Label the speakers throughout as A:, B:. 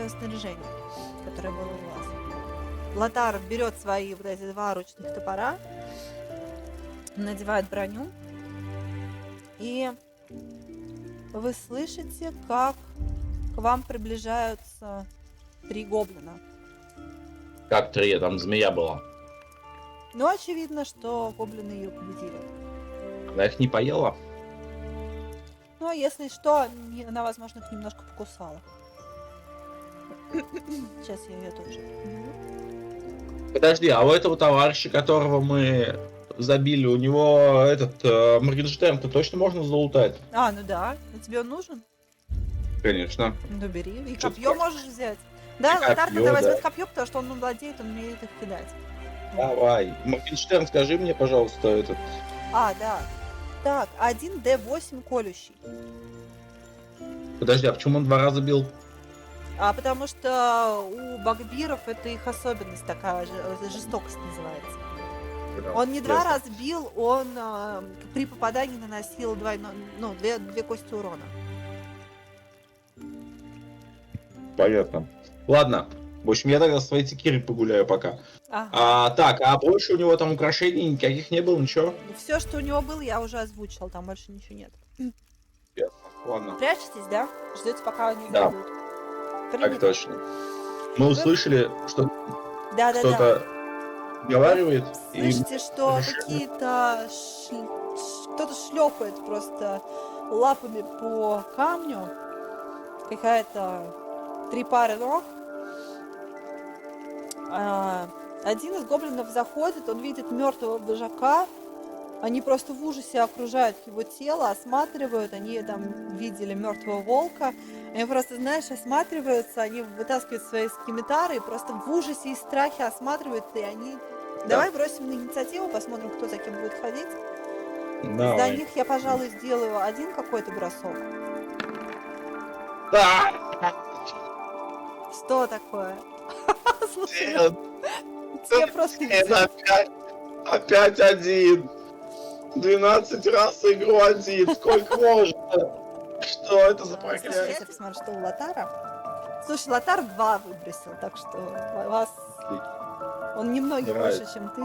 A: снаряжение, которое было у вас. Лотар берет свои вот эти 2 ручных топора, надевает броню, и вы слышите, как к вам приближаются 3 гоблина.
B: Как 3, там змея была.
A: Но очевидно, что гоблины ее победили.
B: Она их не поела?
A: Но если что, она, возможно, их немножко покусала. Сейчас я ее тоже.
B: Подожди, а у этого товарища, которого мы забили, у него этот Моргенштерн-то точно можно залутать?
A: А, ну да. А тебе он нужен?
B: Конечно.
A: Ну бери. И
B: Чё
A: копье
B: ты?
A: можешь взять. Да,
B: И
A: Лотар
B: копьё,
A: тогда возьмет
B: да.
A: копье, потому что он владеет, он умеет их кидать.
B: Давай. Моргенштерн, скажи мне, пожалуйста, этот...
A: А, да. Так, 1d8 колющий.
B: Подожди, а почему он 2 раза бил?
A: А потому что у багбиров это их особенность такая, жестокость называется. Он не 2 раза бил, он при попадании наносил две кости урона.
B: Понятно. Ладно. В общем, я тогда с своей секирой погуляю пока.
A: Ага.
B: Так, а больше у него там украшений никаких не было, ничего?
A: Все, что у него было, я уже озвучил, там больше ничего нет.
B: Ясно. Ладно.
A: Прячетесь, да? Ждете, пока они
B: Да.
A: зайдут.
B: Так
A: Принято.
B: точно. Мы услышали, что
A: Да-да-да.
B: кто-то разговаривает.
A: Слышите, что какие-то кто-то шлепает просто лапами по камню. Какая-то 3 пары ног. Один из гоблинов заходит, он видит мертвого вожака. Они просто в ужасе окружают его тело, осматривают. Они там видели мертвого волка. Они просто, знаешь, осматриваются, они вытаскивают свои скимитары и просто в ужасе и страхе осматривают, и они...
B: Да.
A: Давай бросим на инициативу, посмотрим, кто за кем будет ходить.
B: Давай.
A: За них я, пожалуй, сделаю один какой-то бросок. Что такое? Слушай, тебе просто везет.
B: Опять один. 12 раз игру один. Сколько можно? Что это за
A: Слушай,
B: проклятие?
A: я посмотрю, что у Лотара. Слушай, Лотар 2 выбросил, так что вас... Он немногим
B: Нравится.
A: больше, чем ты.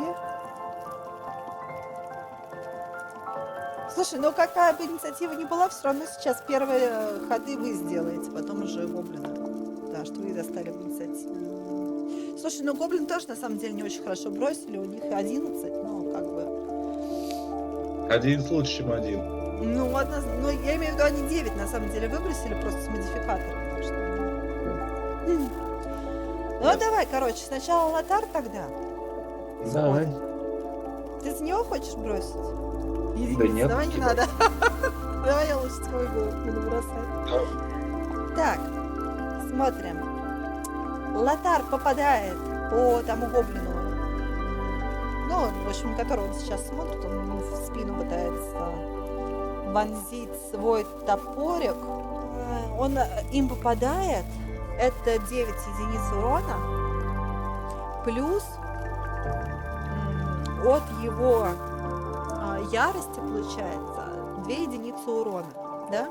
A: Слушай, ну какая бы инициатива ни была, все равно сейчас первые ходы вы сделаете, потом уже гоблины. Да, что вы застали в инициативе. Слушай, ну гоблин тоже на самом деле не очень хорошо бросили, у них 11, но как бы...
B: Один лучше, чем один.
A: Ну, ну, я имею в виду, они 9 на самом деле выбросили просто с модификатором. Так что... Ну, давай, короче, сначала Лотар тогда.
B: Давай.
A: Ты за него хочешь бросить?
B: Да нет.
A: Давай не надо. Давай я лучше свой буду бросать. Так, смотрим. Лотар попадает по тому гоблину. Ну, в общем, которого он сейчас смотрит, он ему в спину пытается вонзить свой топорик. Он им попадает. Это 9 единиц урона. Плюс от его ярости получается 2 единицы урона. Да?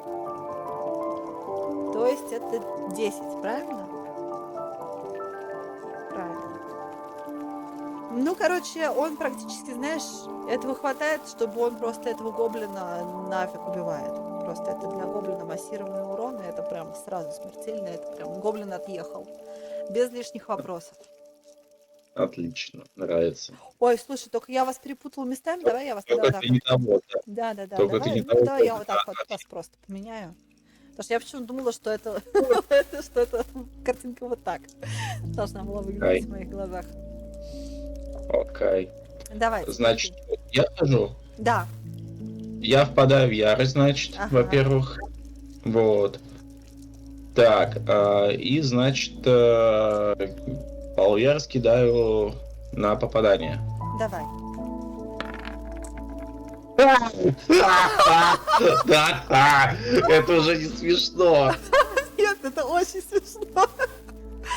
A: То есть это 10, правильно? Правильно. Ну, короче, он практически, знаешь, этого хватает, чтобы он просто этого гоблина нафиг убивает. Просто это для гоблина массированный урон, и это прям сразу смертельно, это прям гоблин отъехал. Без лишних вопросов.
B: Отлично, нравится.
A: Ой, слушай, только я вас перепутала местами, давай я вас тогда
B: Только
A: вот так
B: ты не того,
A: Да,
B: да.
A: давай,
B: Только ты не
A: ну,
B: того
A: давай я
B: года,
A: вот так
B: да.
A: вот вас просто поменяю. Потому что я почему-то думала, что это, что это картинка вот так должна была выглядеть в моих глазах.
B: Окей.
A: Давай.
B: Значит, я хожу.
A: Да.
B: Я впадаю в ярость, значит,
A: Ага.
B: во-первых. Вот. Так, и, значит, я раскидаю на попадание.
A: Давай.
B: Это уже не смешно.
A: Нет, это очень смешно.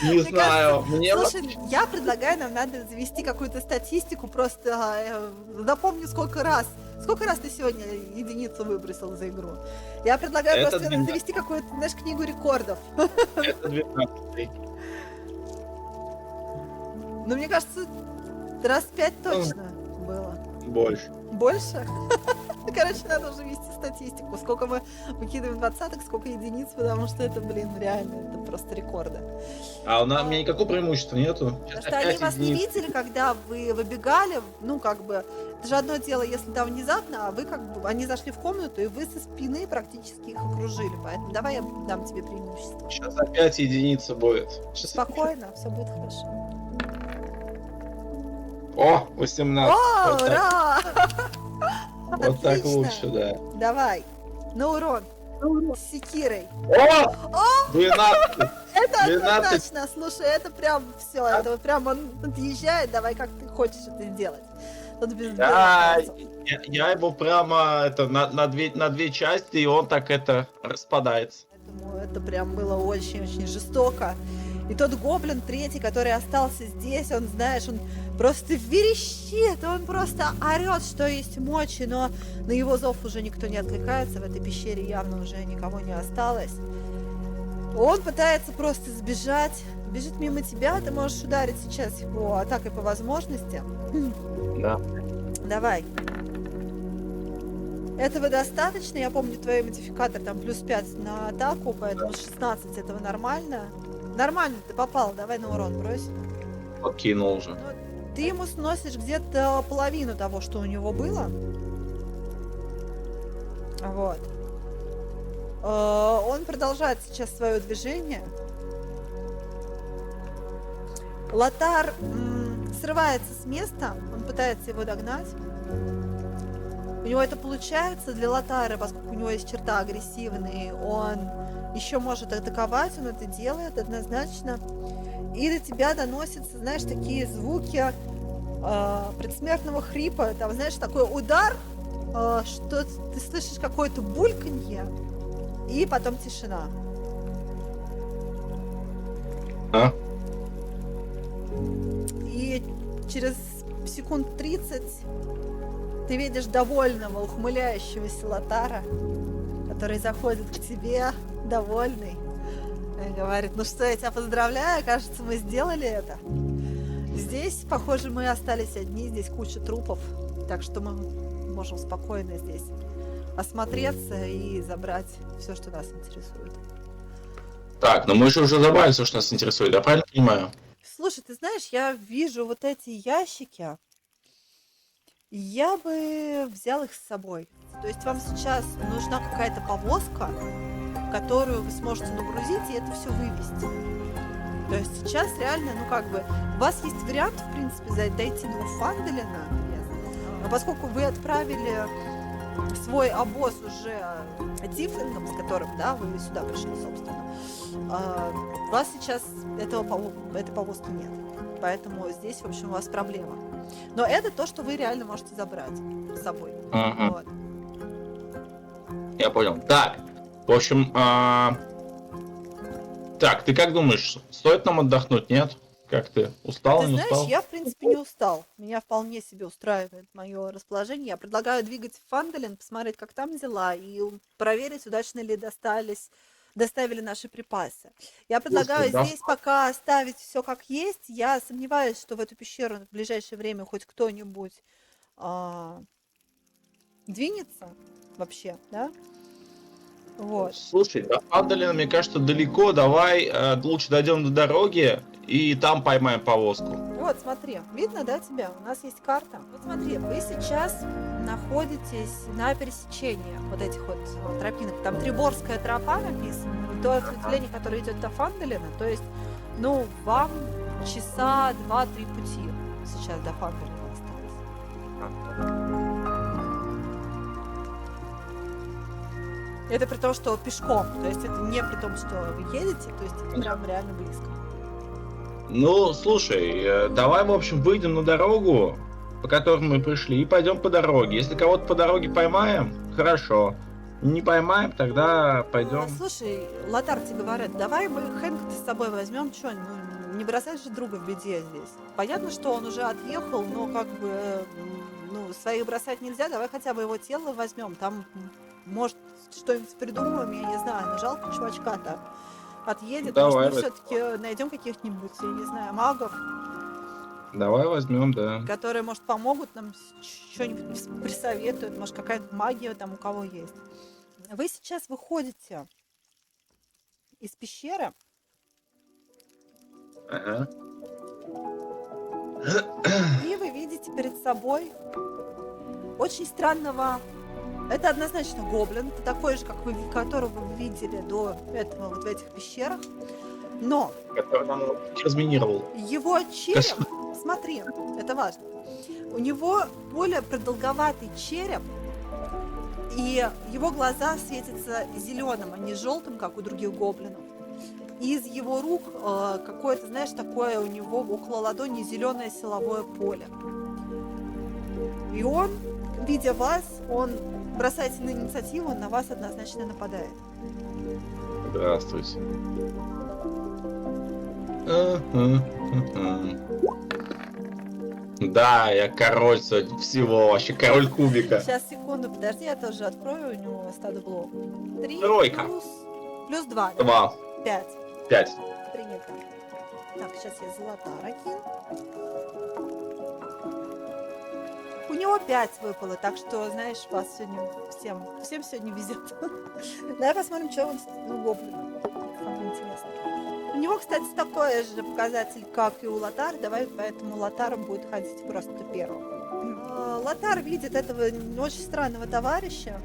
B: Не
A: Мне
B: знаю. Мне
A: Слушай, я предлагаю, нам надо завести какую-то статистику, просто напомню, сколько раз ты сегодня единицу выбросил за игру. Я предлагаю
B: Это
A: просто
B: 12.
A: завести какую-то, знаешь, книгу рекордов.
B: Это 12.
A: Ну, мне кажется, раз 5 точно было.
B: Больше.
A: Больше? Короче, надо уже вести статистику. Сколько мы выкидываем двадцаток, сколько единиц, потому что это, блин, реально, это просто рекорды.
B: А у меня никакого преимущества нету.
A: Потому
B: Сейчас
A: что они
B: опять
A: вас не
B: единиц.
A: видели, когда вы выбегали, ну, как бы, это же одно дело, если да, внезапно, а вы как бы, они зашли в комнату, и вы со спины практически их окружили, поэтому давай я дам тебе преимущество.
B: Сейчас опять единица будет. Сейчас...
A: Спокойно, все будет хорошо.
B: О, 18.
A: О,
B: Вот так,
A: ура!
B: вот так
A: Отлично.
B: лучше, да.
A: Давай, на урон, с секирой.
B: О! 12.
A: Это
B: 12.
A: однозначно, слушай, это прям все, это вот прям он отъезжает, давай как ты хочешь это сделать. Тут без вопросов.
B: Я его прямо это, на две части, и он так это распадается.
A: Поэтому это прям было очень-очень жестоко. И тот гоблин третий, который остался здесь, он, знаешь, он просто верещит, он просто орет, что есть мочи, но на его зов уже никто не откликается, в этой пещере явно уже никого не осталось. Он пытается просто сбежать, бежит мимо тебя, ты можешь ударить сейчас его атакой по возможности.
B: Да.
A: Давай. Этого достаточно, я помню твой модификатор там плюс 5 на атаку, поэтому 16 этого нормально. Нормально, ты попал, давай на урон брось.
B: Подкинул уже.
A: Ну, ты ему сносишь где-то половину того, что у него было. Вот. Он продолжает сейчас свое движение. Лотар срывается с места, он пытается его догнать. У него это получается для Лотара, поскольку у него есть черта агрессивный, он еще может атаковать, он это делает однозначно. И до тебя доносятся, знаешь, такие звуки предсмертного хрипа. Там, знаешь, такой удар, что ты слышишь какое-то бульканье, и потом тишина.
B: А?
A: И через секунд 30 ты видишь довольного, ухмыляющегося Лотара, который заходит к тебе, довольный, и говорит: ну что, я тебя поздравляю, кажется, мы сделали это. Здесь, похоже, мы остались одни, здесь куча трупов, так что мы можем спокойно здесь осмотреться и забрать все, что нас интересует.
B: Так, но мы же уже забрали все, что нас интересует, я правильно понимаю?
A: Слушай, ты знаешь, я вижу вот эти ящики, я бы взял их с собой. То есть вам сейчас нужна какая-то повозка, в которую вы сможете нагрузить и это все вывести. То есть сейчас реально, ну как бы, у вас есть вариант, в принципе, дойти до Фанделина, но поскольку вы отправили свой обоз уже тифлингом, с которым, да, вы сюда пришли, собственно, у вас сейчас этой повозки нет. Поэтому здесь, в общем, у вас проблема. Но это то, что вы реально можете забрать с собой.
B: Мгм.
A: Вот.
B: Я понял. Так, в общем, так, ты как думаешь, стоит нам отдохнуть, нет? Как ты? Устал,
A: Ты
B: не
A: знаешь,
B: устал?
A: я, в принципе, не устал. Меня вполне себе устраивает мое расположение. Я предлагаю двигать в Фанделин, посмотреть, как там дела, и проверить, удачно ли доставили наши припасы. Я предлагаю
B: да.
A: здесь пока оставить все как есть. Я сомневаюсь, что в эту пещеру в ближайшее время хоть кто-нибудь двинется вообще, да? Вот.
B: Слушай, до Фандалина, мне кажется, далеко. Давай лучше дойдем до дороги и там поймаем повозку.
A: Вот, смотри, видно, да, тебя? У нас есть карта. Вот смотри, вы сейчас находитесь на пересечении вот этих вот тропинок. Там Триборская тропа написана, и то ответвление, которое идет до Фанделина. То есть, ну, вам часа 2-3 пути сейчас до Фанделина осталось. Это при том, что пешком, то есть это не при том, что вы едете, то есть это прям реально близко.
B: Ну, слушай, давай, в общем, выйдем на дорогу, по которой мы пришли, и пойдем по дороге. Если кого-то по дороге поймаем, хорошо. Не поймаем, тогда пойдем.
A: Слушай, Лотар, тебе говорят, давай мы Хэнка с собой возьмем, что, ну, не бросай же друга в беде здесь. Понятно, что он уже отъехал, но как бы, ну, своих бросать нельзя, давай хотя бы его тело возьмем, там, может, что-нибудь придумаем, я не знаю, но жалко чувачка там отъедет,
B: Давай,
A: может, мы все-таки найдем каких-нибудь, я не знаю, магов,
B: Давай возьмем, да.
A: которые, может, помогут нам, что-нибудь присоветуют, может, какая-то магия там у кого есть. Вы сейчас выходите из пещеры,
B: Ага.
A: и вы видите перед собой очень странного... Это однозначно гоблин, это такой же, как вы, которого вы видели до этого вот в этих пещерах. Но
B: Который нам разминировал.
A: его череп, смотри, это важно, у него более продолговатый череп, и его глаза светятся зеленым, а не желтым, как у других гоблинов. И из его рук какое-то, знаешь, такое у него около ладони зеленое силовое поле. И он, видя вас, он бросается на инициативу, на вас однозначно нападает.
B: Здравствуйте. Да, я король всего, вообще король кубика.
A: Сейчас, секунду, подожди, я тоже открою, у него стадо блок. 3
B: Тройка.
A: плюс 2, да?
B: 2,
A: 5.
B: 5.
A: Принято. Так, сейчас я золотара кину. У него 5 выпало, так что, знаешь, вас сегодня всем сегодня везет. Давай посмотрим, что он у гоблина. Самое интересное. У него, кстати, такой же показатель, как и у Лотара. Давай поэтому Лотар будет ходить просто первым. Лотар видит этого очень странного товарища.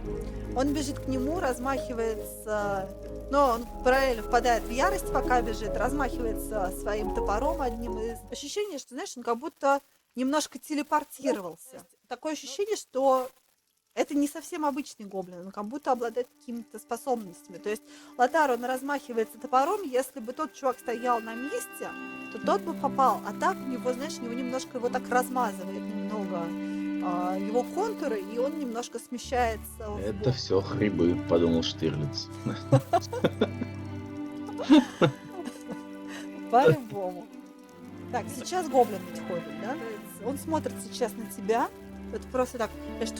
A: Он бежит к нему, размахивается... Но он параллельно впадает в ярость, пока бежит, размахивается своим топором одним из... Ощущение, что, знаешь, он как будто немножко телепортировался. Такое ощущение, что это не совсем обычный гоблин, он как будто обладает какими-то способностями. То есть Лотар, он размахивается топором, если бы тот чувак стоял на месте, то тот бы попал. А так у него, знаешь, него немножко его так размазывает немного его контуры, и он немножко смещается.
B: Это все хрибы, подумал Штирлиц.
A: По-любому. Так, сейчас гоблин ведь ходит, да? Он смотрит сейчас на тебя. Это просто так, знаешь,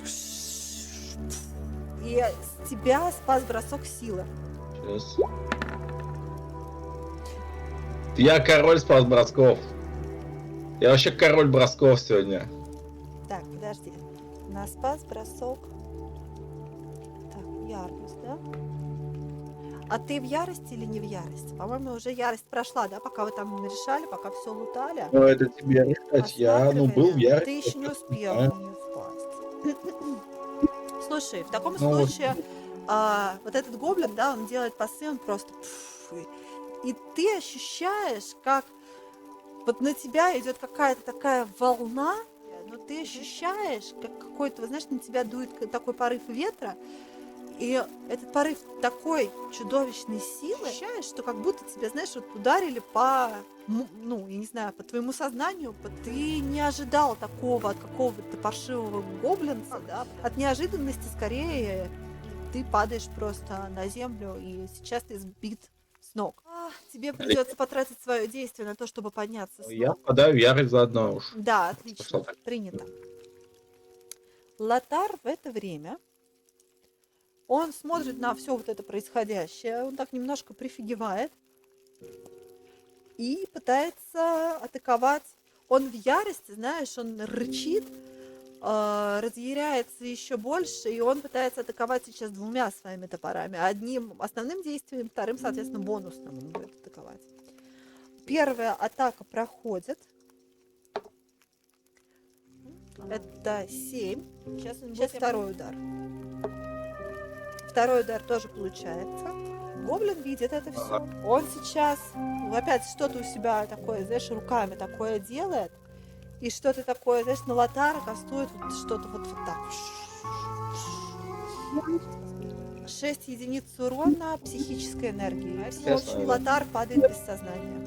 A: и с тебя спас бросок силы.
B: Сейчас. Я король спас бросков. Я вообще король бросков сегодня.
A: Так, подожди. На спас бросок. Так, ярость, да? А ты в ярости или не в ярости? По-моему, уже ярость прошла, да? Пока вы там решали, пока все лутали.
B: Ну, это тебе решать. Я, был в ярости.
A: Ты еще не успел в нее впасть. Слушай, в таком
B: Ну,
A: случае вот этот гоблин, да, он делает пасы, он просто... И ты ощущаешь, как вот на тебя идет какая-то такая волна, но ты ощущаешь, как какой-то, вот, знаешь, на тебя дует такой порыв ветра, и этот порыв такой чудовищной силы, ощущаешь, что как будто тебя, знаешь, вот ударили по, ну, я не знаю, по твоему сознанию, ты не ожидал такого от какого-то паршивого гоблинца, да, от неожиданности скорее ты падаешь просто на землю, и сейчас ты сбит с ног. Тебе придется потратить свое действие на то, чтобы подняться с ног.
B: Я впадаю в ярость заодно уж.
A: Да, отлично,
B: Пошло так.
A: принято. Лотар в это время, он смотрит на все вот это происходящее, он так немножко прифигевает и пытается атаковать. Он в ярости, знаешь, он рычит, разъяряется еще больше, и он пытается атаковать сейчас двумя своими топорами. Одним основным действием, вторым, соответственно, бонусным он будет атаковать. Первая атака проходит. Это 7. Сейчас второй удар. Второй удар тоже получается. Гоблин видит это все. Он сейчас опять что-то у себя такое, знаешь, руками такое делает. И что-то такое, знаешь, на Лотара кастует вот что-то вот так. 6 единиц урона психической энергии. В общем, Лотар падает без сознания.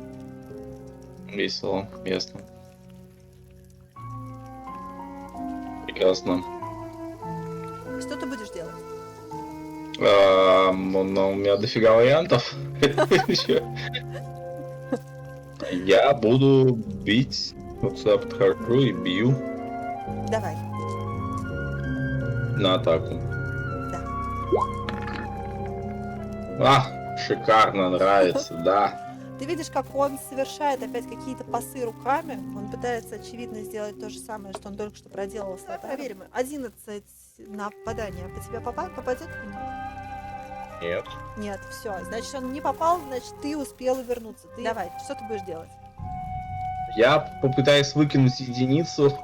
B: Весело, ясно. Прекрасно.
A: Что ты будешь делать?
B: Ну, у меня дофига вариантов. Я буду бить. Вот сюда подхожу и бью
A: Давай.
B: на атаку.
A: Да.
B: Шикарно, нравится, да.
A: Ты видишь, как он совершает опять какие-то пасы руками. Он пытается, очевидно, сделать то же самое, что он только что проделал с Лотаром. Проверим. 11 на попадание. По тебе попадет?
B: Нет.
A: Нет, все. Значит, он не попал, значит, ты успела вернуться. Ты... Давай, что ты будешь делать?
B: Я попытаюсь выкинуть единицу.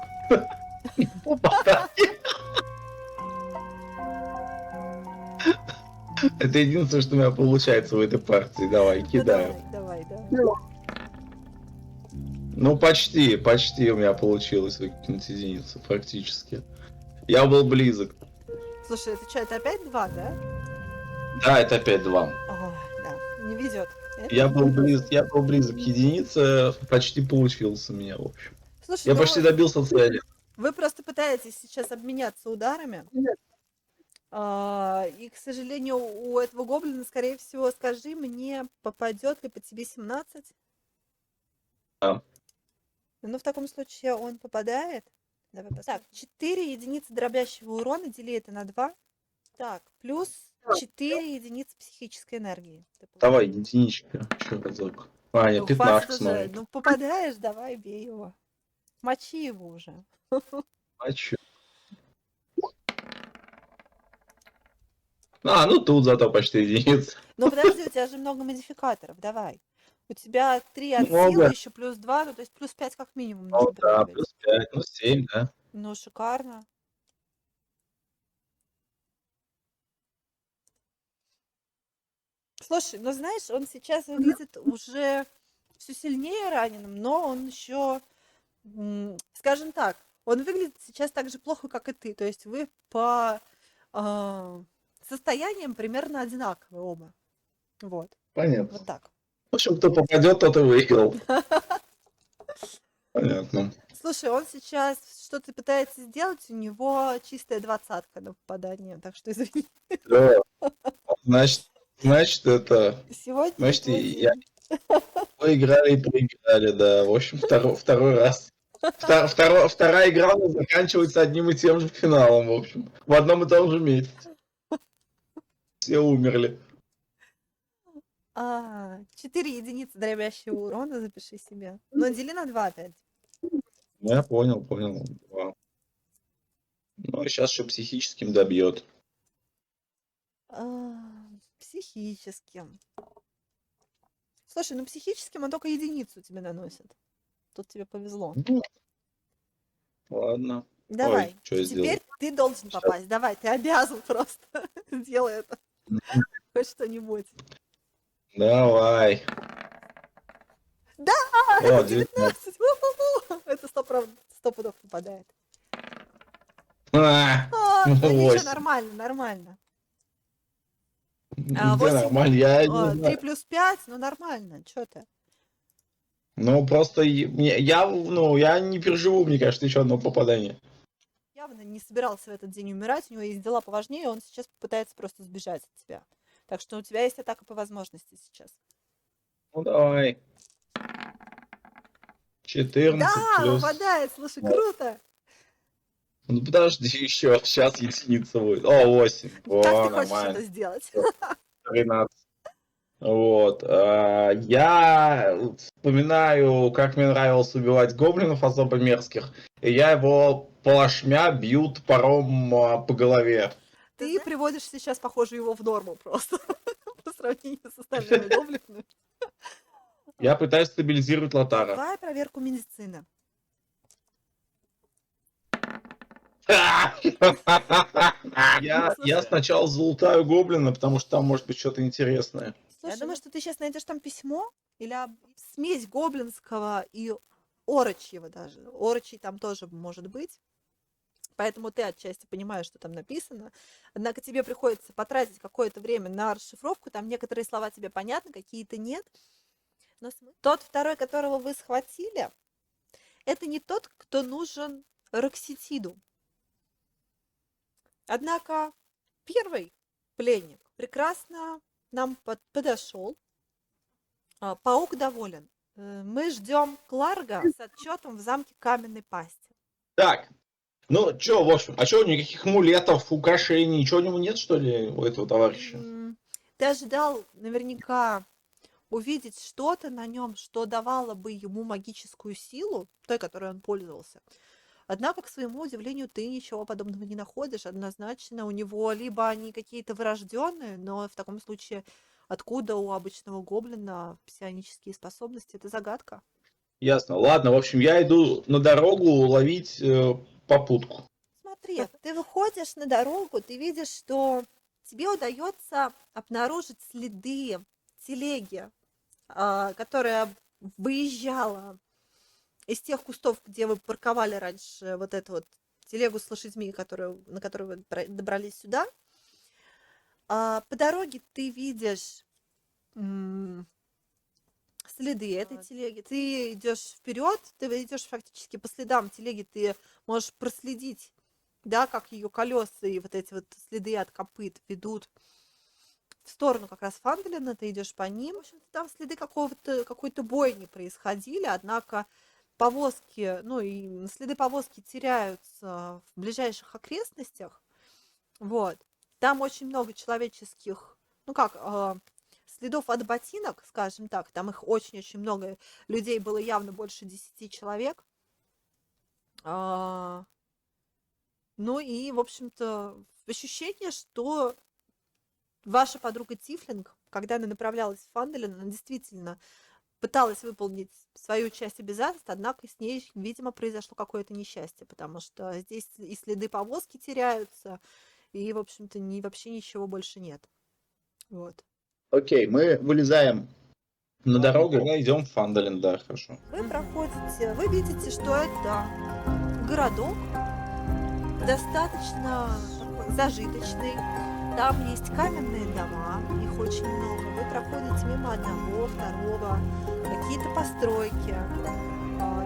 B: Это единственное, что у меня получается в этой партии. Давай, кидаю.
A: Давай.
B: Ну, почти у меня получилось выкинуть единицу, практически. Я был близок.
A: Слушай, это что, это опять 2, да?
B: Да, это опять 2.
A: О, да, не везет.
B: Я был близок к единице, почти получился у меня, в общем.
A: Слушай,
B: Я почти добился цели.
A: Вы просто пытаетесь сейчас обменяться ударами. И, к сожалению, у этого гоблина, скорее всего, скажи мне, попадет ли по тебе 17?
B: Да.
A: Ну, в таком случае он попадает. Давай посмотрим. Так, 4 единицы дробящего урона, дели это на 2. Так, плюс 4 единицы психической энергии.
B: Давай, единичка. Еще разок. Нет,
A: Ну,
B: 15
A: хватит
B: снова.
A: уже. Ну, попадаешь, давай, бей его. Мочи его уже.
B: Мочу. Ну тут зато почти единица.
A: Ну, подожди, у тебя же много модификаторов, давай. У тебя 3 от
B: Много.
A: силы, еще плюс 2, ну, то есть плюс 5 как минимум
B: Ну
A: нужно
B: да,
A: прибавить.
B: плюс 5, ну 7, да.
A: Ну, шикарно. Слушай, ну знаешь, он сейчас выглядит уже все сильнее раненым, но он еще, скажем так, он выглядит сейчас так же плохо, как и ты. То есть вы по состояниям примерно одинаковые оба. Вот.
B: Понятно.
A: Вот так.
B: В общем, кто попадет, тот и выиграл. Понятно.
A: Слушай, он сейчас что-то пытается сделать, у него чистая 20-ка на попадание, так что извини.
B: Да. Значит, это...
A: Сегодня
B: Значит,
A: твой
B: я...
A: день.
B: Поиграли и проиграли, да. В общем, второй раз. Вторая игра заканчивается одним и тем же финалом, в общем. В одном и том же месяце. Все умерли.
A: 4 единицы дробящего урона, запиши себе. Но дели на 2 опять.
B: Ну, я понял. Два. Ну, и сейчас еще психическим добьет.
A: Психическим. Слушай, ну психическим он только единицу тебе наносит. Тут тебе повезло.
B: Ну, ладно.
A: Давай,
B: Ой, что я сделал?
A: теперь ты должен попасть. Давай, ты обязан просто. Сделай это. Хоть что-нибудь.
B: Давай.
A: Да!
B: О,
A: 19! Это 100 пудов попадает. Ну ничего,
B: 8.
A: нормально.
B: Где
A: 8,
B: нормально? Я не
A: 3
B: знаю.
A: плюс 5, ну нормально, что ты?
B: Ну, просто я не переживу, мне кажется, еще одно попадание.
A: Явно не собирался в этот день умирать, у него есть дела поважнее, он сейчас попытается просто сбежать от тебя. Так что у тебя есть атака по возможности сейчас.
B: Ну, давай. 14
A: Да,
B: плюс...
A: попадает, слушай, круто.
B: Ну, подожди еще, сейчас единица будет. О, 8.
A: Как
B: О,
A: ты хочешь
B: нормально.
A: это сделать?
B: 13. Вот. Я вспоминаю, как мне нравилось убивать гоблинов особо мерзких. И я его плашмя бью топором по голове.
A: Ты приводишь сейчас, похоже, его в норму просто. По сравнению с остальными гоблинами.
B: Я пытаюсь стабилизировать Лотара.
A: Давай проверку медицины.
B: Я сначала залутаю гоблина, потому что там может быть что-то интересное.
A: Я думаю, что ты сейчас найдешь там письмо или смесь гоблинского и орочьего даже. Орочий там тоже может быть. Поэтому ты отчасти понимаешь, что там написано. Однако тебе приходится потратить какое-то время на расшифровку. Там некоторые слова тебе понятны, какие-то нет. Но тот второй, которого вы схватили, это не тот, кто нужен Рокситиду. Однако первый пленник прекрасно нам подошел. Паук доволен. Мы ждем Кларга с отчетом в замке Каменной Пасти.
B: Так, ну чё, в общем, а чё, никаких амулетов, украшений, ничего у него нет, что ли, у этого товарища?
A: Ты ожидал наверняка увидеть что-то на нем, что давало бы ему магическую силу, той, которой он пользовался. Однако, к своему удивлению, ты ничего подобного не находишь. Однозначно, у него либо они какие-то врожденные, но в таком случае откуда у обычного гоблина псионические способности? Это загадка.
B: Ясно. Ладно, в общем, я иду на дорогу ловить попутку.
A: Смотри, ты выходишь на дорогу, ты видишь, что тебе удается обнаружить следы телеги, которая выезжала из тех кустов, где вы парковали раньше вот эту вот телегу с лошадьми, на которую вы добрались сюда. По дороге ты видишь следы этой телеги. Ты идешь вперед, ты идешь фактически по следам телеги, ты можешь проследить, да, как ее колеса и вот эти вот следы от копыт ведут в сторону как раз Фанделина, ты идешь по ним. В общем-то, там следы какой-то бойни происходили, однако повозки, ну и следы повозки теряются в ближайших окрестностях. Вот. Там очень много человеческих, следов от ботинок, скажем так. Там их очень-очень много. Людей было явно больше 10 человек. Ну и, в общем-то, ощущение, что ваша подруга Тифлинг, когда она направлялась в Фанделин, она действительно пыталась выполнить свою часть обязательств, однако с ней, видимо, произошло какое-то несчастье, потому что здесь и следы повозки теряются, и, в общем-то, вообще ничего больше нет. Вот.
B: Окей, мы вылезаем на дорогу и идем в Фандалин, да, хорошо.
A: Вы видите, что это городок, достаточно такой зажиточный. Там есть каменные дома, их очень много. Вы проходите мимо одного, второго, какие-то постройки.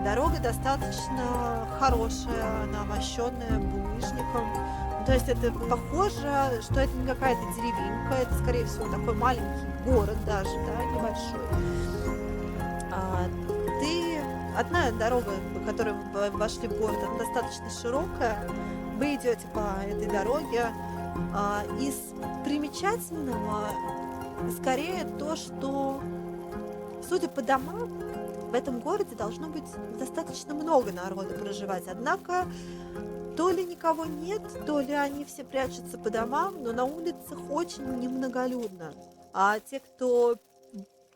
A: Дорога достаточно хорошая, она мощенная булыжником. То есть это похоже, что это не какая-то деревенька, это, скорее всего, такой маленький город даже, да, небольшой. Одна дорога, по которой вы вошли в город, она достаточно широкая. Вы идете по этой дороге. Из примечательного скорее то, что, судя по домам, в этом городе должно быть достаточно много народа проживать. Однако то ли никого нет, то ли они все прячутся по домам, но на улицах очень немноголюдно. А те, кто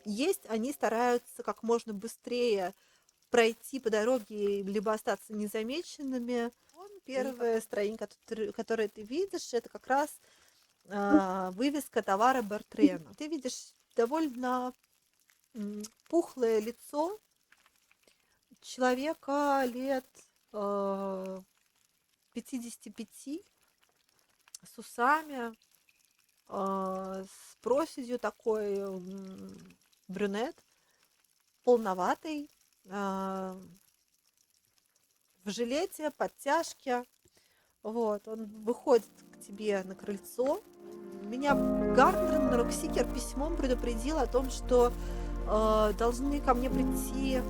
A: есть, они стараются как можно быстрее пройти по дороге, либо остаться незамеченными. Первое строение, которое ты видишь, это как раз вывеска товара Бертрена. Ты видишь довольно пухлое лицо человека лет 55, с усами, с проседью, такой брюнет, полноватый, в жилете, подтяжке. Вот, он выходит к тебе на крыльцо. Меня Гарднер Роксикер письмом предупредил о том, что должны ко мне прийти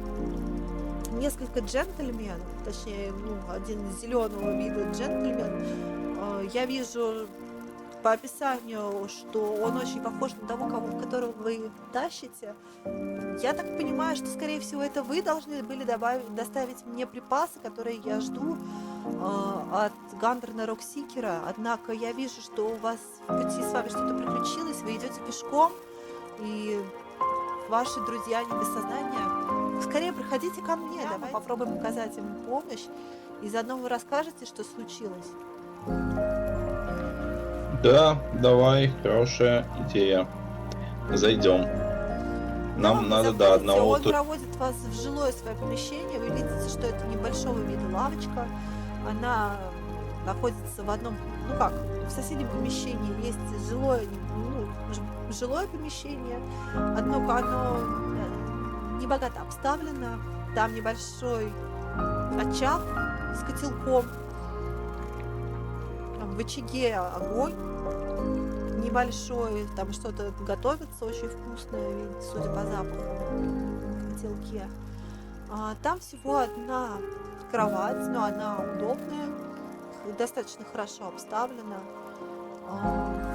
A: несколько джентльменов, точнее, один зеленого вида джентльмен. Я вижу по описанию, что он очень похож на того, которого вы тащите. Я так понимаю, что, скорее всего, это вы должны были доставить мне припасы, которые я жду от Гандерна Роксикера. Однако я вижу, что у вас в пути с вами что-то приключилось, вы идете пешком, и ваши друзья не без сознания. Скорее приходите ко мне, давай попробуем оказать им помощь, и заодно вы расскажете, что случилось.
B: Да, давай, хорошая идея. Зайдем. Нам надо до одного...
A: Он проводит вас в жилое свое помещение. Вы видите, что это небольшого вида лавочка. Она находится в одном... в соседнем помещении есть жилое помещение. Однако оно небогато обставлено. Там небольшой очаг с котелком. В очаге огонь небольшой, там что-то готовится очень вкусное, судя по запаху, в котелке. Там всего одна кровать, но она удобная, достаточно хорошо обставлена.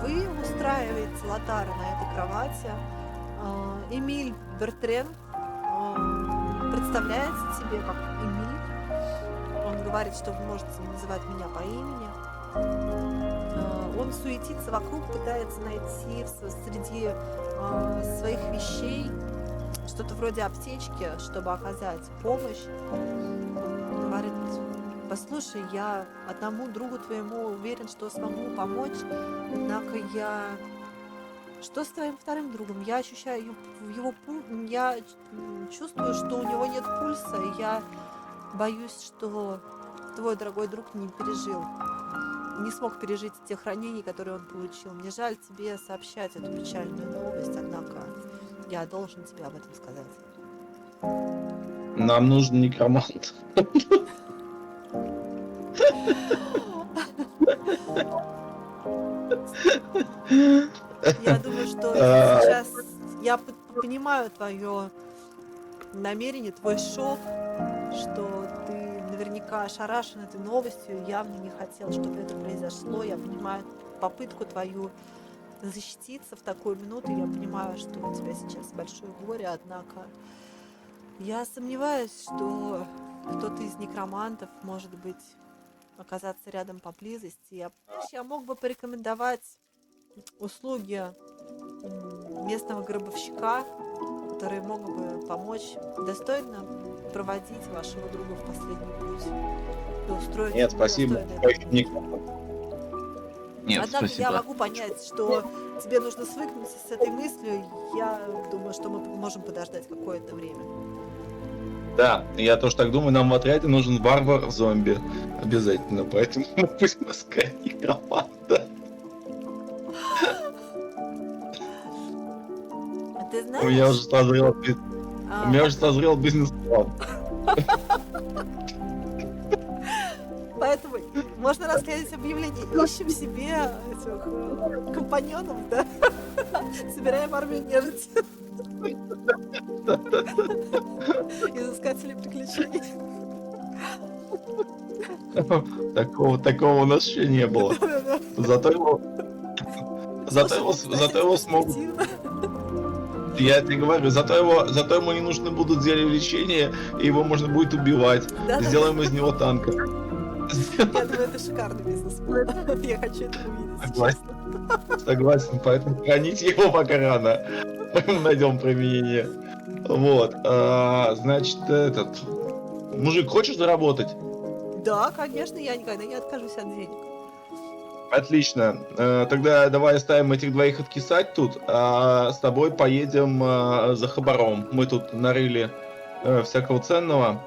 A: Вы устраиваете Лотара на этой кровати. Эмиль Бертрен представляется тебе как Эмиль. Он говорит, что вы можете называть меня по имени. Он суетится вокруг, пытается найти среди своих вещей что-то вроде аптечки, чтобы оказать помощь. Говорит, послушай, я одному другу твоему уверен, что смогу помочь, однако я... Что с твоим вторым другом? Я ощущаю его я чувствую, что у него нет пульса, и я боюсь, что твой дорогой друг не смог пережить тех ранений, которые он получил. Мне жаль тебе сообщать эту печальную новость, однако я должен тебе об этом сказать.
B: Нам нужен некромант.
A: Я думаю, что сейчас я понимаю твое намерение, твой шок, что ты наверняка ошарашен этой новостью, явно не хотел, чтобы это произошло. Я понимаю попытку твою защититься в такую минуту. Я понимаю, что у тебя сейчас большое горе, однако я сомневаюсь, что кто-то из некромантов может быть оказаться рядом поблизости. Я мог бы порекомендовать услуги местного гробовщика, который мог бы помочь достойно проводить вашего друга в последний путь и устроить
B: Нет,
A: ему
B: спасибо.
A: достойное.
B: Нет,
A: Однако я
B: спасибо.
A: могу понять, что тебе нужно свыкнуться с этой мыслью. Я думаю, что мы можем подождать какое-то время.
B: Да, я тоже так думаю, нам в отряде нужен варвар-зомби. Обязательно, поэтому пусть нас некроманта.
A: Ты
B: У меня уже
A: знаешь,
B: созрел бизнес-план.
A: поэтому можно расклеить объявление. Ищем себе этих компаньонов, да? Собираем армию нежити. Изыскатели приключений.
B: Такого у нас еще не было.
A: Да-да-да.
B: Зато его
A: Слушай,
B: смогут.
A: перспективно.
B: Я тебе говорю, зато ему не нужны будут зелья лечения, и его можно будет убивать.
A: Да-да.
B: Сделаем из него танка.
A: Я думаю, это шикарный бизнес-план. Я хочу это увидеть,
B: Согласен.
A: честно.
B: Согласен, поэтому хранить его пока рано. Найдем применение. Вот. Значит, мужик, хочешь заработать?
A: Да, конечно, я никогда не откажусь от денег.
B: Отлично. Тогда давай оставим этих двоих откисать тут, а с тобой поедем за хабаром. Мы тут нарыли всякого ценного.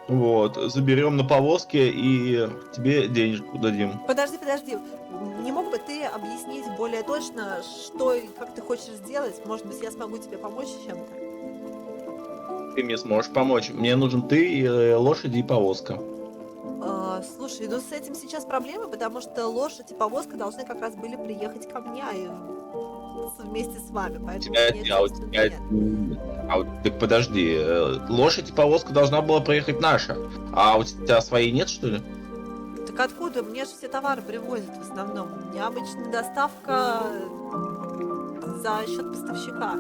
B: Вот. Заберем на повозке и тебе денежку дадим.
A: Подожди. Не мог бы ты объяснить более точно, что и как ты хочешь сделать? Может быть, я смогу тебе помочь чем-то?
B: Ты мне сможешь помочь. Мне нужен ты, лошади и повозка.
A: Слушай, ну с этим сейчас проблемы, потому что лошадь и повозка должны как раз были приехать ко мне вместе с вами, поэтому
B: Так подожди, лошадь и повозка должна была приехать наша, а у тебя своей нет, что ли?
A: Так откуда? Мне же все товары привозят в основном. У меня обычно доставка за счет поставщика.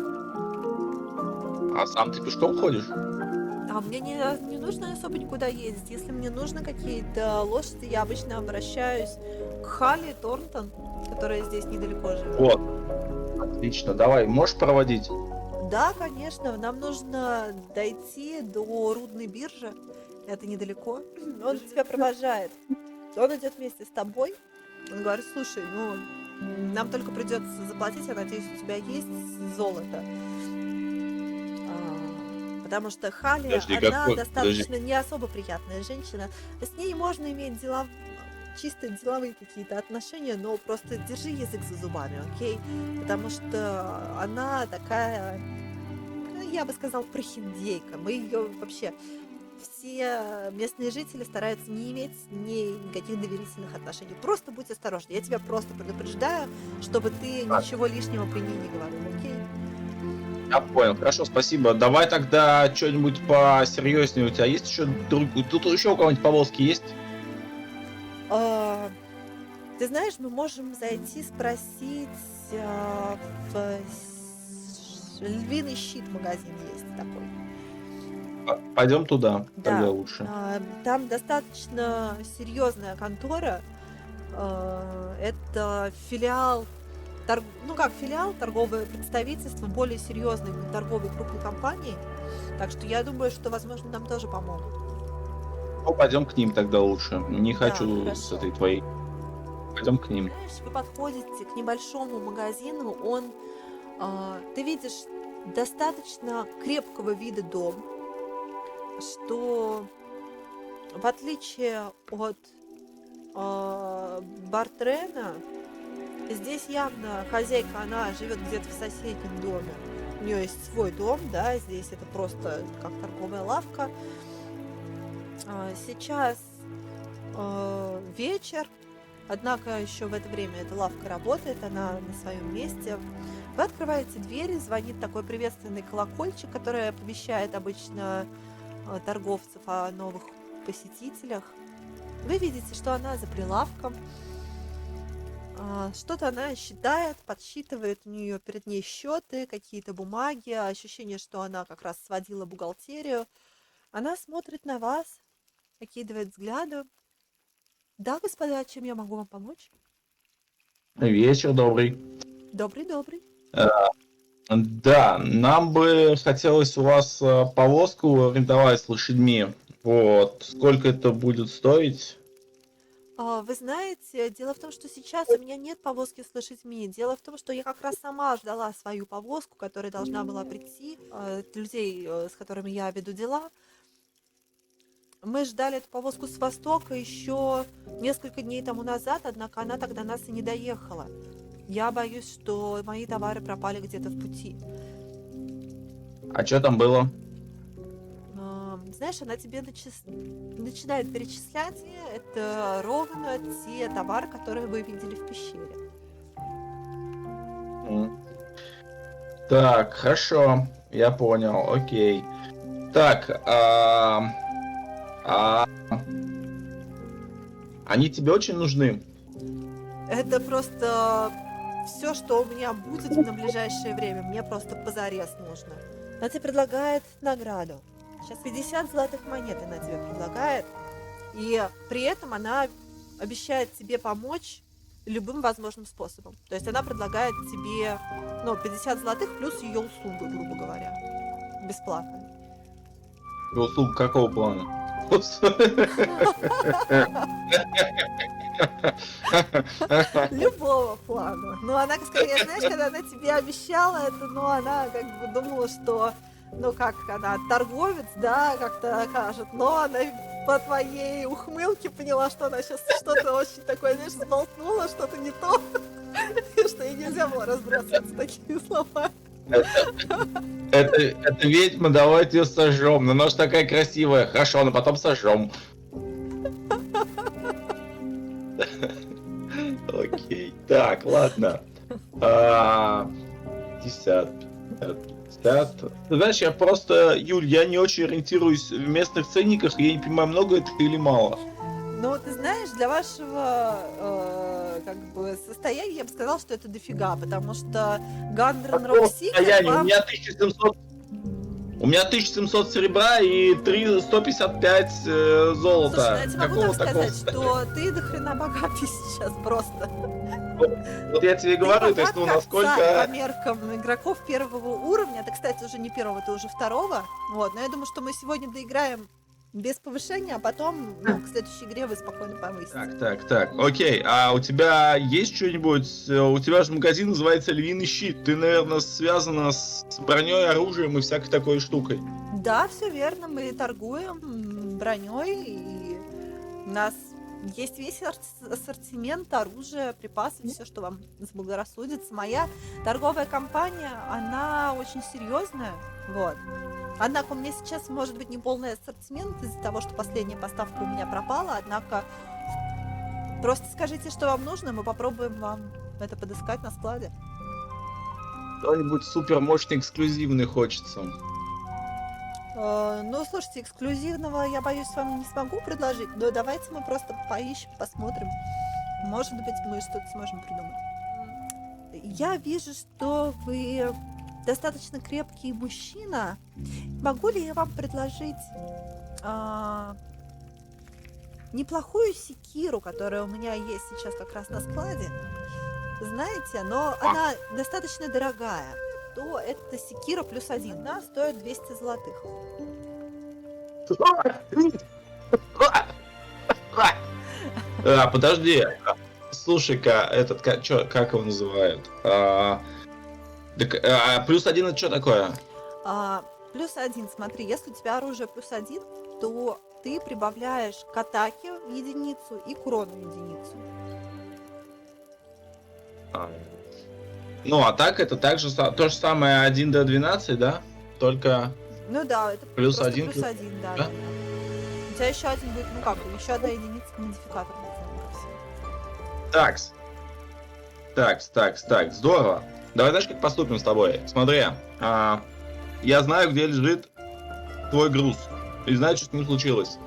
B: А сам ты пешком ходишь?
A: А мне не нужно особо никуда ездить. Если мне нужны какие-то лошади, я обычно обращаюсь к Халли Торнтон, которая здесь недалеко живет.
B: Вот. Отлично, давай, можешь проводить?
A: Да, конечно. Нам нужно дойти до Рудной биржи. Это недалеко. Он тебя провожает. Он идет вместе с тобой. Он говорит, слушай, нам только придется заплатить, я надеюсь, у тебя есть золото. Потому что Халли, она достаточно не особо приятная женщина. С ней можно иметь чисто деловые какие-то отношения, но просто держи язык за зубами, окей? Потому что она такая, я бы сказала, прохиндейка. Мы ее вообще... Все местные жители стараются не иметь с ней никаких доверительных отношений. Просто будь осторожен. Я тебя просто предупреждаю, чтобы ты ничего лишнего при ней не говорил, окей?
B: Я понял, хорошо, спасибо. Давай тогда что-нибудь посерьезнее. У тебя есть еще тут еще у кого-нибудь повозки есть?
A: Ты знаешь, мы можем зайти спросить в Львиный щит магазин есть такой.
B: Пойдем туда, тогда
A: Да,
B: лучше.
A: там достаточно серьезная контора. Это филиал, ну как филиал, торговое представительство более серьезной торговой крупной компании. Так что я думаю, что, возможно, нам тоже помогут.
B: Ну, пойдем к ним тогда лучше. Не
A: Да,
B: хочу с
A: хорошо.
B: этой твоей. Пойдем к ним.
A: Знаешь, вы подходите к небольшому магазину, ты видишь достаточно крепкого вида дом, что в отличие от Бартрена, здесь явно хозяйка, она живет где-то в соседнем доме. У нее есть свой дом, да, здесь это просто как торговая лавка. Сейчас вечер, однако еще в это время эта лавка работает, она на своем месте. Вы открываете дверь, звонит такой приветственный колокольчик, который оповещает обычно торговцев о новых посетителях. Вы видите, что она за прилавком, что-то она считает, подсчитывает, у нее перед ней счеты, какие-то бумаги, ощущение, что она как раз сводила бухгалтерию. Она смотрит на вас, окидывает взглядом. Да, господа, чем я могу вам помочь?
B: Вечер добрый.
A: Добрый.
B: Да, нам бы хотелось у вас повозку арендовать с лошадьми. Вот. Сколько это будет стоить?
A: Вы знаете, дело в том, что сейчас у меня нет повозки с лошадьми. Дело в том, что я как раз сама ждала свою повозку, которая должна была прийти, людей, с которыми я веду дела. Мы ждали эту повозку с востока еще несколько дней тому назад, однако она тогда нас и не доехала. Я боюсь, что мои товары пропали где-то в пути.
B: А что там было?
A: Знаешь, она тебе начинает перечислять, и это ровно те товары, которые вы видели в пещере.
B: Так, хорошо, я понял, окей. Так, они тебе очень нужны?
A: Это просто все, что у меня будет на ближайшее время. Мне просто позарез нужно. Она тебе предлагает награду. Сейчас 50 золотых монет она тебе предлагает. И при этом она обещает тебе помочь любым возможным способом. То есть она предлагает тебе 50 золотых плюс ее услугу, грубо говоря. Бесплатно.
B: Услуг какого плана?
A: Любого плана. Но она, скорее, знаешь, когда она тебе обещала это, она как бы думала, что, как она торговец, да, как-то окажет, но она по твоей ухмылке поняла, что она сейчас что-то очень такое, знаешь, сболтнула, что-то не то, что ей нельзя было разбрасываться такими словами.
B: Это ведьма, давайте ее сожжем. Но она же такая красивая. Хорошо, но потом сожжем. Окей. Так, ладно. 50. Ты знаешь, я просто, Юль, я не очень ориентируюсь в местных ценниках, я не понимаю, много это или мало.
A: Ты знаешь, для вашего состояния я бы сказала, что это дофига, потому что Гандрен Рок-Сити вам...
B: У меня 1700 серебра и 155 золота.
A: Слушай, я тебе могу так сказать, что ты до хрена богатый сейчас просто.
B: Вот я тебе говорю, то есть, насколько...
A: По меркам игроков первого уровня, это, кстати, уже не первого, это уже второго. Но я думаю, что мы сегодня доиграем без повышения, а потом к следующей игре вы спокойно повысите.
B: Так, окей, а у тебя есть что-нибудь? У тебя же магазин называется «Львиный щит». Ты, наверное, связана с броней, оружием и всякой такой штукой.
A: Да, все верно, мы торгуем броней, и у нас есть весь ассортимент оружия, припасов, все, что вам заблагорассудится. Моя торговая компания, она очень серьезная, Однако у меня сейчас может быть не полный ассортимент из-за того, что последняя поставка у меня пропала, однако просто скажите, что вам нужно, мы попробуем вам это подыскать на складе.
B: Что-нибудь супер мощный, эксклюзивный хочется.
A: Слушайте, эксклюзивного, я боюсь, вам не смогу предложить, но давайте мы просто поищем, посмотрим. Может быть, мы что-то сможем придумать. Я вижу, что вы достаточно крепкий мужчина. Могу ли я вам предложить а, неплохую секиру, которая у меня есть сейчас как раз на складе? Знаете, но она достаточно дорогая. То это секира +1, она стоит 200 золотых.
B: Подожди. Слушай-ка, этот, как его называют? +1 это что такое?
A: +1, смотри, если у тебя оружие +1, то ты прибавляешь к атаке единицу и к урону единицу.
B: Ну, атака это также то же самое 1 до 12, да? Только
A: Ну да, это просто
B: +1.
A: +1, да,
B: Да?
A: да. У тебя еще один будет, ну как, еще одна единица к модификатору.
B: Так, здорово. Давай, знаешь, как поступим с тобой? Смотри, я знаю, где лежит твой груз. И знаю, что с ним случилось.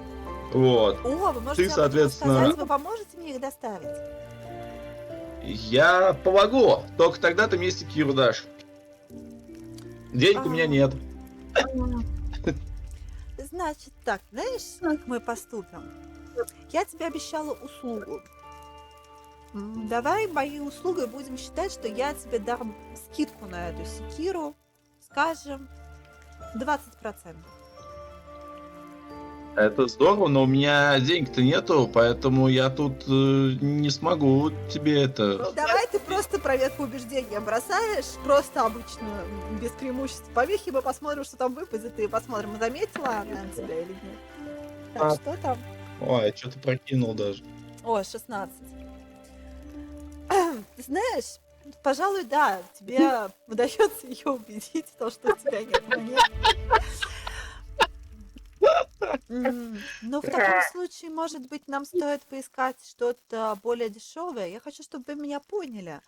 B: Вот.
A: О, вы можете
B: Ты,
A: об этом
B: соответственно,
A: рассказать? Вы поможете мне их доставить?
B: я помогу. Только тогда ты мне секиру дашь. Денег у меня
A: А,
B: нет.
A: Значит так, знаешь, как мы поступим? Я тебе обещала услугу. Давай моей услугой будем считать, что я тебе дам скидку на эту секиру, скажем, 20%.
B: Это здорово, но у меня денег-то нету, поэтому я тут не смогу тебе это...
A: Давай ты просто проверку убеждения бросаешь, просто обычно, без преимуществ помехи, мы посмотрим, что там выпадет, и посмотрим, заметила она тебя или нет. Так, что там?
B: Ой, что-то прокинул даже.
A: О, 16. Ты знаешь, пожалуй, да, тебе удается ее убедить в том, что у тебя нет монет. Но в таком случае, может быть, нам стоит поискать что-то более дешевое. Я хочу, чтобы вы меня поняли.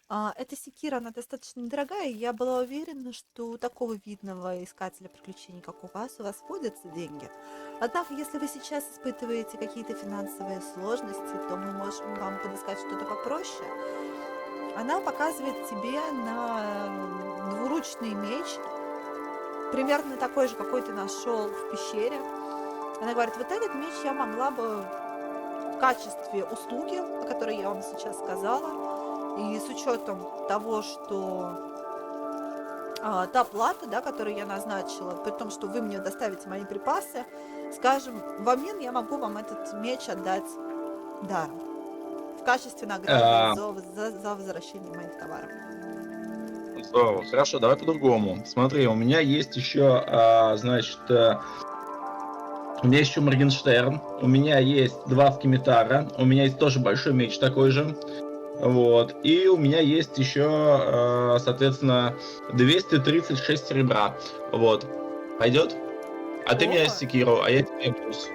A: Эта секира, она достаточно дорогая, и я была уверена, что у такого видного искателя приключений, как у вас водятся деньги. Однако, если вы сейчас испытываете какие-то финансовые сложности, то мы можем вам подыскать что-то попроще. Она показывает тебе на двуручный меч, примерно такой же, какой ты нашел в пещере. Она говорит, вот этот меч я могла бы в качестве услуги, о которой я вам сейчас сказала, и с учетом того, что та плата, да, которую я назначила, при том, что вы мне доставите мои припасы, скажем, в обмен я могу вам этот меч отдать даром, в качестве награды за возвращение моих товаров.
B: Здорово. Хорошо, давай по-другому. Смотри, у меня есть еще, значит, у меня есть еще Моргенштерн, у меня есть 2 скимитара, у меня есть тоже большой меч такой же. Вот. И у меня есть еще, соответственно, 236 серебра. Вот. Пойдет? А ты мне секиру, а я тебе груз.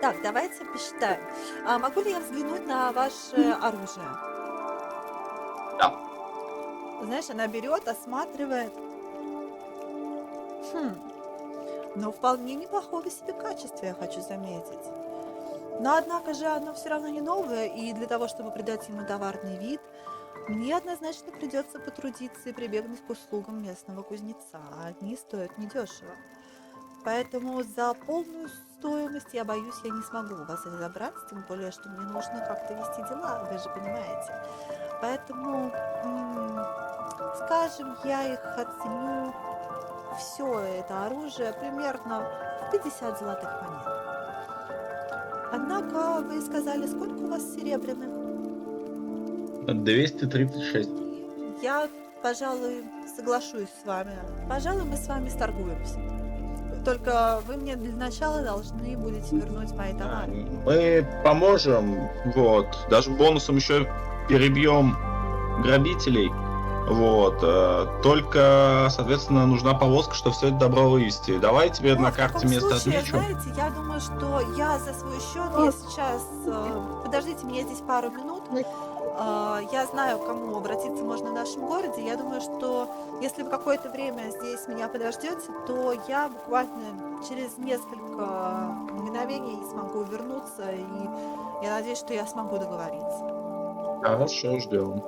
A: Так, давайте посчитаем. Могу ли я взглянуть на ваше оружие?
B: Да.
A: Знаешь, она берет, осматривает. Но вполне неплохого себе качества, я хочу заметить. Но, однако же, оно все равно не новое, и для того, чтобы придать ему товарный вид, мне однозначно придется потрудиться и прибегнуть к услугам местного кузнеца. Они стоят недешево. Поэтому за полную стоимость, я боюсь, я не смогу у вас их забрать, тем более, что мне нужно как-то вести дела, вы же понимаете. Поэтому, скажем, я их оценю, все это оружие, примерно в 50 золотых монет. Однако вы сказали, сколько у вас серебряных?
B: 236.
A: Я, пожалуй, соглашусь с вами. Пожалуй, мы с вами сторгуемся. Только вы мне для начала должны будете вернуть мои товары.
B: Мы поможем, вот. Даже бонусом еще перебьем грабителей. Вот. Только, соответственно, нужна повозка, чтобы все это добро вывести. Давай тебе на карте место отмечу.
A: Знаете, я думаю, что я за свой счет, я сейчас... Подождите меня здесь пару минут. Я знаю, к кому обратиться можно в нашем городе. Я думаю, что если вы какое-то время здесь меня подождете, то я буквально через несколько мгновений смогу вернуться, и я надеюсь, что я смогу договориться.
B: Хорошо, ждем.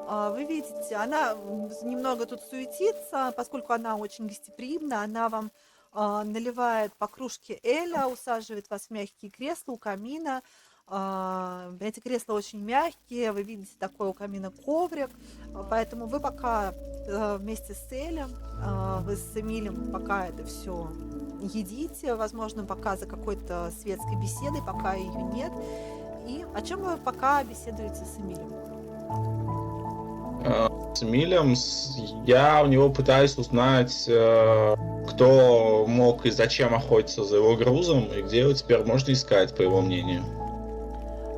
A: Вы видите, она немного тут суетится, поскольку она очень гостеприимна, она вам наливает по кружке эля, усаживает вас в мягкие кресла у камина. Эти кресла очень мягкие, вы видите такой у камина коврик, поэтому вы пока вместе с Элем, вы с Эмилем пока это все едите, возможно, пока за какой-то светской беседой, пока ее нет. И о чем вы пока беседуете с Эмилем?
B: С Эмилем я у него пытаюсь узнать, кто мог и зачем охотиться за его грузом, и где его теперь можно искать, по его мнению.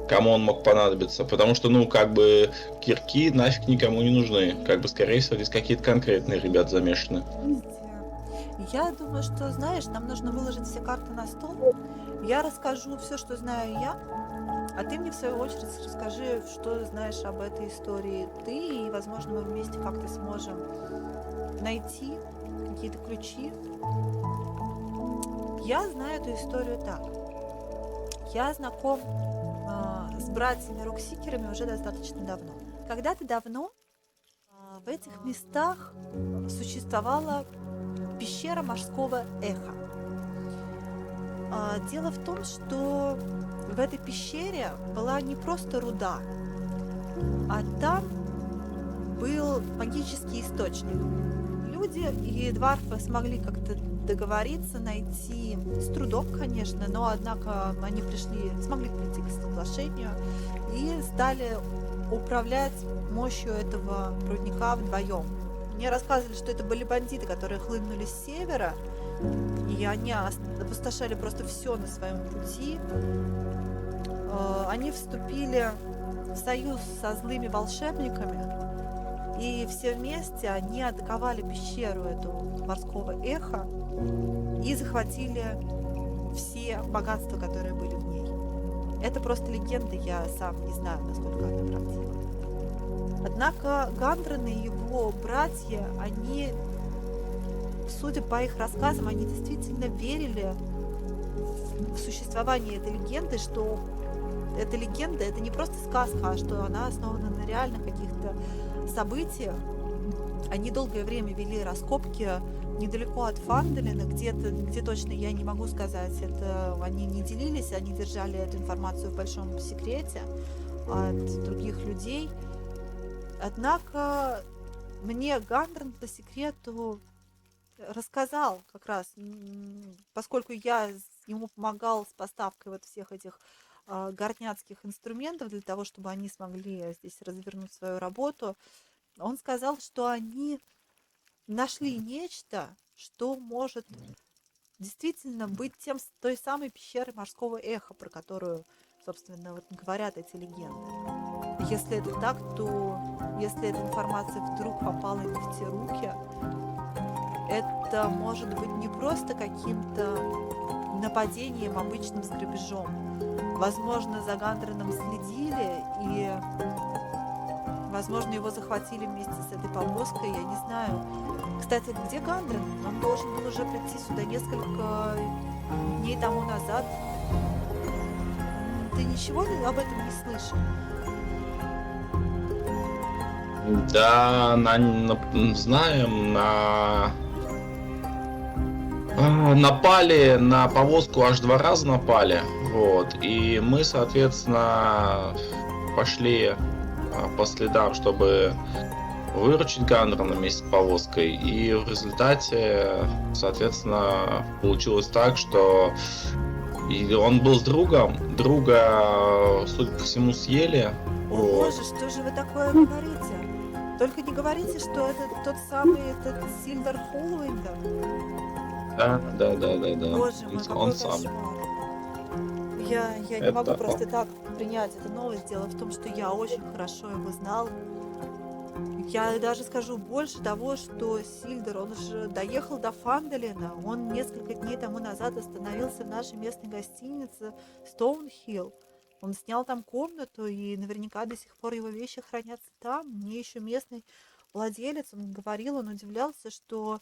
B: Кому он мог понадобиться. Потому что, кирки нафиг никому не нужны. Скорее всего, здесь какие-то конкретные ребята замешаны.
A: Я думаю, что, знаешь, нам нужно выложить все карты на стол. Я расскажу все, что знаю я, а ты мне, в свою очередь, расскажи, что знаешь об этой истории ты, и, возможно, мы вместе как-то сможем найти какие-то ключи. Я знаю эту историю так. Я знаком с братьями Роксикерами уже достаточно давно. Когда-то давно в этих местах существовала пещера морского эха. Дело в том, что в этой пещере была не просто руда, а там был магический источник. Люди и дварфы смогли как-то договориться, найти, с трудом, конечно, но однако они смогли прийти к соглашению и стали управлять мощью этого рудника вдвоем. Мне рассказывали, что это были бандиты, которые хлынули с севера, и они опустошали просто все на своем пути. Они вступили в союз со злыми волшебниками, и все вместе они атаковали пещеру эту морского эха и захватили все богатства, которые были в ней. Это просто легенда, я сам не знаю, насколько она правдива. Однако Гандрен и его братья, они, судя по их рассказам, они действительно верили в существование этой легенды, что эта легенда — это не просто сказка, а что она основана на реальных каких-то событиях. Они долгое время вели раскопки недалеко от Фанделина, где точно я не могу сказать. Это они не делились, они держали эту информацию в большом секрете от других людей. Однако мне Гандрен по секрету рассказал как раз, поскольку я ему помогал с поставкой вот всех этих горняцких инструментов для того, чтобы они смогли здесь развернуть свою работу. Он сказал, что они нашли нечто, что может действительно быть той самой пещерой морского эха, про которую, собственно, вот говорят эти легенды. Если это так, то если эта информация вдруг попала не в те руки, это может быть не просто каким-то нападением, обычным грабежом. Возможно, за Гандреном следили, и, возможно, его захватили вместе с этой повозкой, я не знаю. Кстати, где Гандрен? Он должен был уже прийти сюда несколько дней тому назад. Ты ничего об этом не слышал?
B: Да, знаем, напали на повозку, аж 2 раза напали, вот, и мы, соответственно, пошли по следам, чтобы выручить Гандрена вместе с повозкой, и в результате, соответственно, получилось так, что он был с друга, судя по всему, съели.
A: О, боже, что же вы такое говорите? Только не говорите, что это тот самый Сильдар Холлвиндер.
B: Да.
A: Боже мой, какой
B: он
A: кошмар.
B: сам.
A: Я не могу просто так принять эту новость. Дело в том, что я очень хорошо его знал. Я даже скажу больше того, что Сильдар, он уже доехал до Фанделина. Он несколько дней тому назад остановился в нашей местной гостинице Стоунхилл. Он снял там комнату, и наверняка до сих пор его вещи хранятся там. Мне еще местный владелец, он говорил, он удивлялся, что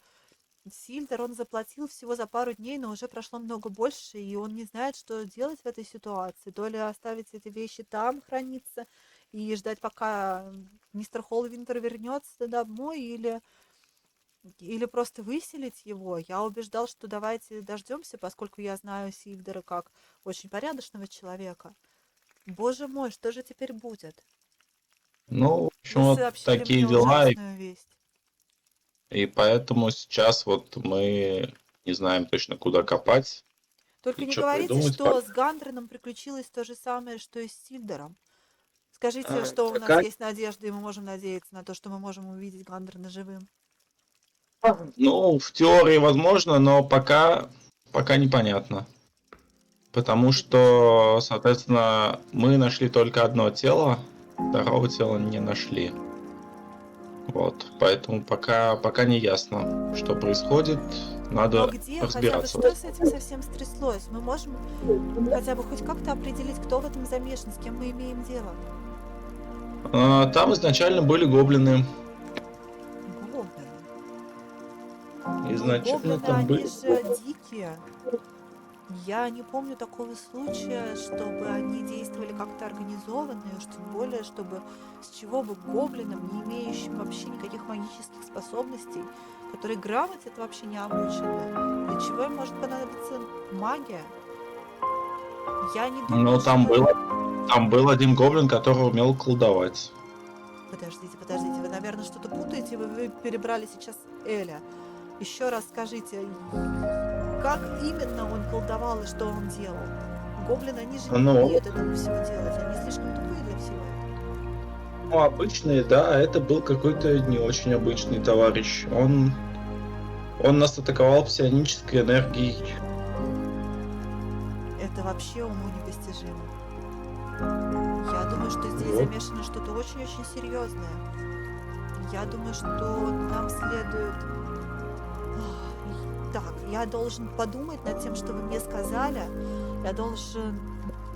A: Сильдар, он заплатил всего за пару дней, но уже прошло много больше, и он не знает, что делать в этой ситуации. То ли оставить эти вещи там храниться, и ждать, пока мистер Холлвинтер вернется домой, или просто выселить его. Я убеждал, что давайте дождемся, поскольку я знаю Сильдера как очень порядочного человека. Боже мой, что же теперь будет?
B: Ну, в общем,
A: Вы
B: вот
A: сообщили
B: такие
A: мне
B: дела,
A: ужасную весть.
B: и поэтому сейчас вот мы не знаем точно, куда копать
A: Только
B: и
A: не
B: что
A: говорите,
B: придумать.
A: что с Гандреном приключилось то же самое, что и с Сильдером. Скажите, что у нас
B: Пока,
A: есть надежда, и мы можем надеяться на то, что мы можем увидеть Гандрена живым.
B: ну, в теории возможно, но пока непонятно. Потому что, соответственно, мы нашли только одно тело, второго тела не нашли. Вот, поэтому пока не ясно, что происходит.
A: Но
B: Надо
A: где, хотя бы
B: разбираться.
A: что с этим совсем стряслось? Мы можем хотя бы хоть как-то определить, кто в этом замешан, с кем мы имеем дело.
B: Там изначально были гоблины.
A: Гоблины.
B: Изначально
A: Гоблины,
B: там
A: они
B: были.
A: же дикие. Я не помню такого случая, чтобы они действовали как-то организованно, и уж тем более, чтобы с чего бы гоблинам, не имеющим вообще никаких магических способностей, которые грамоте это вообще не обучены, для чего им может понадобиться магия? Я не думаю,
B: Но там
A: что...
B: был один гоблин, который умел колдовать.
A: Подождите, вы, наверное, что-то путаете, вы перебрали сейчас Эля. Еще раз скажите, как именно он колдовал и что он делал? Гоблины, они же не
B: Ну,
A: умеют этого всего делать, они слишком тупые для всего этого.
B: ну, обычный, да, это был какой-то не очень обычный товарищ. Он нас атаковал псионической энергией.
A: Это вообще уму непостижимо. Я думаю, что здесь
B: Вот.
A: замешано что-то очень-очень серьезное. Я думаю, что нам следует... Так, я должен подумать над тем, что вы мне сказали. Я должен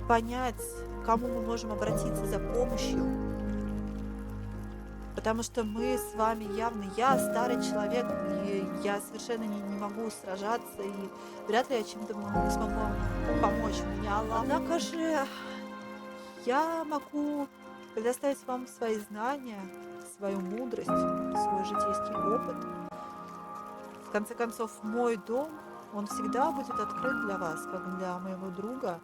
A: понять, к кому мы можем обратиться за помощью. Потому что мы с вами явно... Я старый человек, и я совершенно не могу сражаться, и вряд ли я чем-то смогу вам помочь. Меня, однако же, я могу предоставить вам свои знания, свою мудрость, свой житейский опыт. В конце концов, мой дом, он всегда будет открыт для вас, как для моего друга.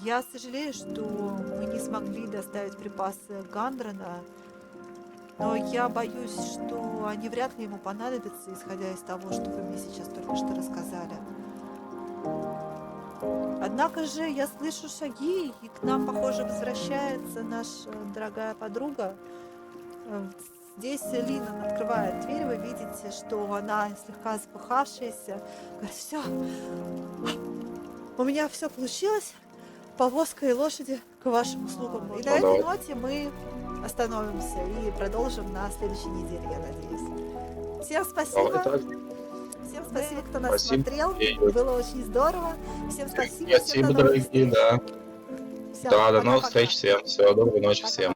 A: Я сожалею, что мы не смогли доставить припасы Гандрена, но я боюсь, что они вряд ли ему понадобятся, исходя из того, что вы мне сейчас только что рассказали. Однако же я слышу шаги, и к нам, похоже, возвращается наша дорогая подруга. Здесь Лина открывает дверь, вы видите, что она слегка запыхавшаяся. Говорит, все, у меня все получилось, повозка и лошади к вашим услугам. И на этой ноте мы остановимся и продолжим на следующей неделе, я надеюсь. Всем спасибо. Всем спасибо, кто нас смотрел. Было очень здорово. Всем спасибо.
B: Спасибо, дорогие, да.
A: Всё,
B: Да, до
A: пока-пока.
B: новых встреч всем. Всего доброй ночи всем.